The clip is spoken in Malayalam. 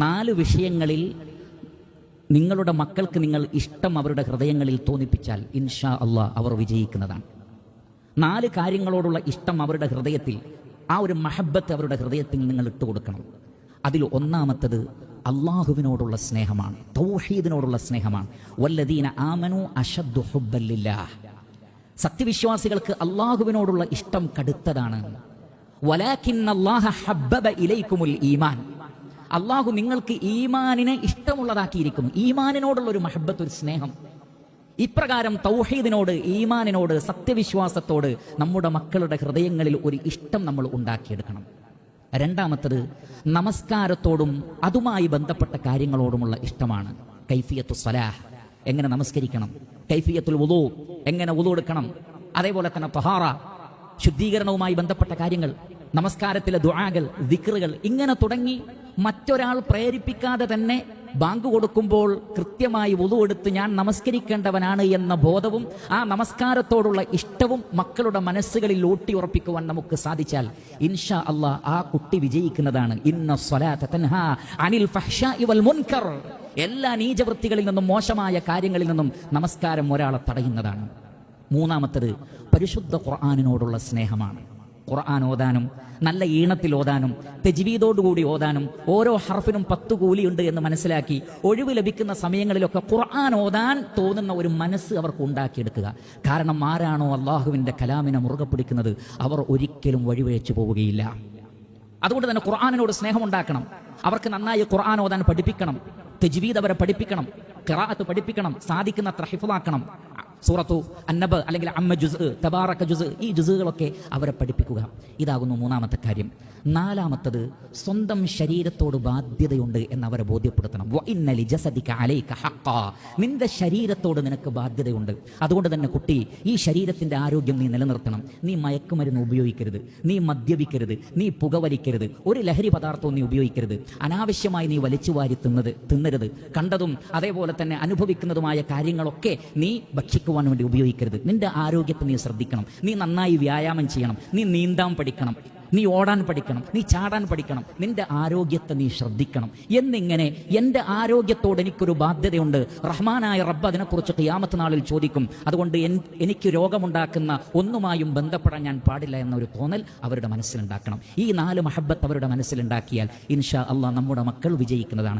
4 വിഷയങ്ങളിൽ നിങ്ങളുടെ മക്കൾക്ക് നിങ്ങൾ ഇഷ്ടം അവരുടെ ഹൃദയങ്ങളിൽ തോന്നിപ്പിച്ചാൽ ഇൻഷാ അള്ളാഹ് അവർ വിജയിക്കുന്നതാണ്. 4 കാര്യങ്ങളോടുള്ള ഇഷ്ടം അവരുടെ ഹൃദയത്തിൽ, ആ ഒരു മഹബത്ത് അവരുടെ ഹൃദയത്തിൽ നിങ്ങൾ ഇട്ടുകൊടുക്കണം. അതിൽ ഒന്നാമത്തത് അള്ളാഹുവിനോടുള്ള സ്നേഹമാണ്, തൗഹീദിനോടുള്ള സ്നേഹമാണ്. വല്ലദീന ആമനു അശദ്ദു ഹുബ്ബൻ ലില്ലാഹ്. സത്യവിശ്വാസികൾക്ക് അള്ളാഹുവിനോടുള്ള ഇഷ്ടം കടുത്തതാണ്. വലാകിന്നല്ലാഹ ഹബ്ബബ ഇലൈക്കുമുൽ ഈമാൻ. അള്ളാഹു നിങ്ങൾക്ക് ഈമാനിനെ ഇഷ്ടമുള്ളതാക്കിയിരിക്കുന്നു. ഈമാനിനോടുള്ള ഒരു മഹബത്ത്, ഒരു സ്നേഹം. ഇപ്രകാരം തൗഹീദിനോട്, ഈമാനിനോട്, സത്യവിശ്വാസത്തോട് നമ്മുടെ മക്കളുടെ ഹൃദയങ്ങളിൽ ഒരു ഇഷ്ടം നമ്മൾ ഉണ്ടാക്കിയെടുക്കണം. രണ്ടാമത്തത് നമസ്കാരത്തോടും അതുമായി ബന്ധപ്പെട്ട കാര്യങ്ങളോടുമുള്ള ഇഷ്ടമാണ്. കൈഫിയത്തു സ്വലാഹ്, എങ്ങനെ നമസ്കരിക്കണം, കൈഫിയത്തുൽ വുളൂ, എങ്ങനെ വുളൂ എടുക്കണം, അതേപോലെ തന്നെ തഹാറ, ശുദ്ധീകരണവുമായി ബന്ധപ്പെട്ട കാര്യങ്ങൾ, നമസ്കാരത്തിലെ ദുആകൾ, ദിക്റുകൾ, ഇങ്ങനെ തുടങ്ങി മറ്റൊരാൾ പ്രേരിപ്പിക്കാതെ തന്നെ ബാങ്ക് കൊടുക്കുമ്പോൾ കൃത്യമായി വുളൂ എടുത്ത് ഞാൻ നമസ്കരിക്കേണ്ടവനാണ് എന്ന ബോധവും ആ നമസ്കാരത്തോടുള്ള ഇഷ്ടവും മക്കളുടെ മനസ്സുകളിൽ ഊട്ടിയുറപ്പിക്കുവാൻ നമുക്ക് സാധിച്ചാൽ ഇൻഷാ അല്ലാഹ് ആ കുട്ടി വിജയിക്കുന്നതാണ്. ഇന്ന സ്വലാത്ത തൻഹാ അനിൽ ഫഹ്ശാഇ വൽ മുൻകർ. എല്ലാ നീചവൃത്തികളിൽ നിന്നും, മോശമായ കാര്യങ്ങളിൽ നിന്നും നമസ്കാരം ഒരാളെ തടയുന്നതാണ്. മൂന്നാമത്തത് പരിശുദ്ധ ഖുർആനിനോടുള്ള സ്നേഹമാണ്. ഖുർആൻ ഓതാനും, നല്ല ഈണത്തിൽ ഓതാനും, തജ്വീദോടുകൂടി ഓതാനും, ഓരോ ഹർഫിനും 10 കൂലിയുണ്ട് എന്ന് മനസ്സിലാക്കി ഒഴിവ് ലഭിക്കുന്ന സമയങ്ങളിലൊക്കെ ഖുർആൻ ഓതാൻ തോന്നുന്ന ഒരു മനസ്സ് അവർക്ക് ഉണ്ടാക്കിയെടുക്കുക. കാരണം ആരാണോ അള്ളാഹുവിൻ്റെ കലാമിനെ മുറുകെ പിടിക്കുന്നത് അവർ ഒരിക്കലും വഴിവഴിച്ചു പോവുകയില്ല. അതുകൊണ്ട് തന്നെ ഖുർആനിനോട് സ്നേഹമുണ്ടാക്കണം. അവർക്ക് നന്നായി ഖുർആൻ ഓതാൻ പഠിപ്പിക്കണം, തജ്വീദ് അവരെ പഠിപ്പിക്കണം, ഖിറാഅത്ത് പഠിപ്പിക്കണം, സാധിക്കുന്നത്ര ഹിഫ്ളാക്കണം. സൂറത്തു അന്നബ് അല്ലെങ്കിൽ അമ്മ ജുസ്, തബാറക ജുസ്, ഈ ജുസുകളൊക്കെ അവരെ പഠിപ്പിക്കുക. ഇതാകുന്നു മൂന്നാമത്തെ കാര്യം. നാലാമത്തത് സ്വന്തം ശരീരത്തോട് ബാധ്യതയുണ്ട് എന്ന് അവരെ ബോധ്യപ്പെടുത്തണം. വഇന്ന ലിജസദിക അലൈക ഹഖ്ഖാ. നിന്റെ ശരീരത്തോട് നിനക്ക് ബാധ്യതയുണ്ട്. അതുകൊണ്ട് തന്നെ കുട്ടി, ഈ ശരീരത്തിന്റെ ആരോഗ്യം നീ നിലനിർത്തണം. നീ മയക്കുമരുന്ന് ഉപയോഗിക്കരുത്, നീ മദ്യപിക്കരുത്, നീ പുകവലിക്കരുത്, ഒരു ലഹരി പദാർത്ഥവും നീ ഉപയോഗിക്കരുത്, അനാവശ്യമായി നീ വലിച്ചുവാരി തിന്നരുത്, കണ്ടതും അതേപോലെ തന്നെ അനുഭവിക്കുന്നതുമായ കാര്യങ്ങളൊക്കെ നീ ഭക്ഷിക്കുവാൻ വേണ്ടി ഉപയോഗിക്കരുത്. നിന്റെ ആരോഗ്യത്തെ നീ ശ്രദ്ധിക്കണം. നീ നന്നായി വ്യായാമം ചെയ്യണം, നീ നീന്താൻ പഠിക്കണം, നീ ഓടാൻ പഠിക്കണം, നീ ചാടാൻ പഠിക്കണം, നിന്റെ ആരോഗ്യത്തെ നീ ശ്രദ്ധിക്കണം എന്നിങ്ങനെ എൻ്റെ ആരോഗ്യത്തോട് എനിക്കൊരു ബാധ്യതയുണ്ട്. റഹ്മാനായ റബ്ബ് അതിനെക്കുറിച്ച് ഖിയാമത്ത് നാളിൽ ചോദിക്കും. അതുകൊണ്ട് എനിക്ക് രോഗമുണ്ടാക്കുന്ന ഒന്നുമായും ബന്ധപ്പെടാൻ ഞാൻ പാടില്ല എന്നൊരു തോന്നൽ അവരുടെ മനസ്സിലുണ്ടാക്കണം. ഈ 4 മഹബത്ത് അവരുടെ മനസ്സിലുണ്ടാക്കിയാൽ ഇൻഷാ അല്ലാഹ് നമ്മുടെ മക്കൾ വിജയിക്കുന്നതാണ്.